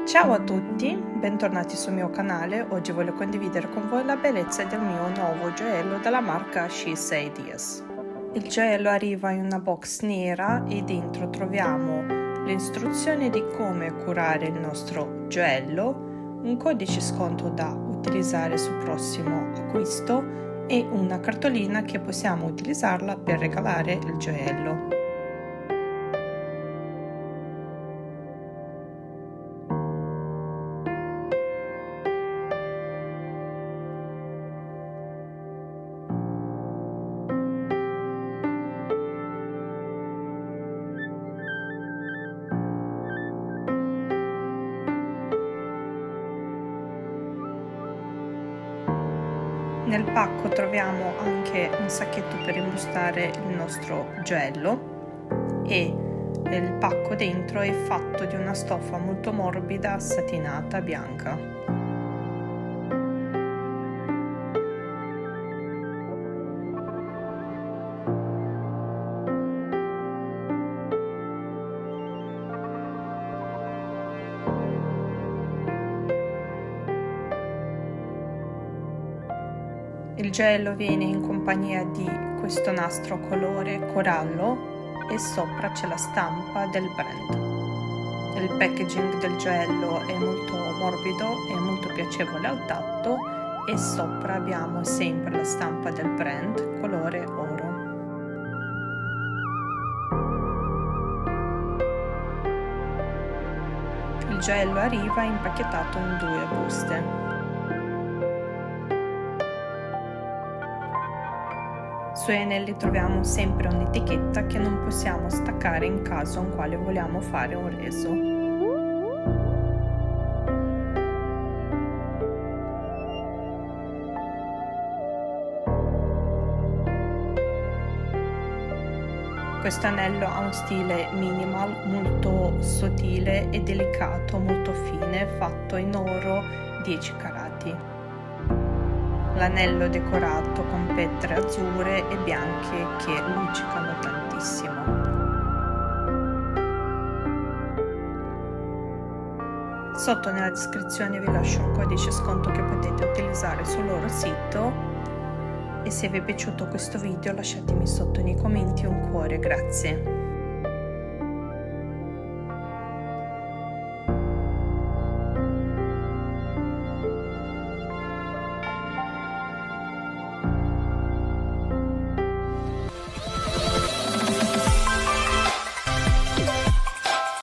Ciao a tutti, bentornati sul mio canale. Oggi voglio condividere con voi la bellezza del mio nuovo gioiello della marca She's Ideas. Il gioiello arriva in una box nera e dentro troviamo le istruzioni di come curare il nostro gioiello, un codice sconto da utilizzare sul prossimo acquisto e una cartolina che possiamo utilizzarla per regalare il gioiello. Nel pacco troviamo anche un sacchetto per imbustare il nostro gioiello e il pacco dentro è fatto di una stoffa molto morbida satinata bianca. Il gioiello viene in compagnia di questo nastro colore corallo e sopra c'è la stampa del brand. Il packaging del gioiello è molto morbido e molto piacevole al tatto e sopra abbiamo sempre la stampa del brand colore oro. Il gioiello arriva impacchettato in 2 buste. Sui anelli troviamo sempre un'etichetta che non possiamo staccare in caso in quale vogliamo fare un reso. Questo anello ha un stile minimal, molto sottile e delicato, molto fine, fatto in oro 10 carati. L'anello decorato con pietre azzurre e bianche che luccicano tantissimo. Sotto nella descrizione vi lascio un codice sconto che potete utilizzare sul loro sito e se vi è piaciuto questo video lasciatemi sotto nei commenti un cuore, grazie.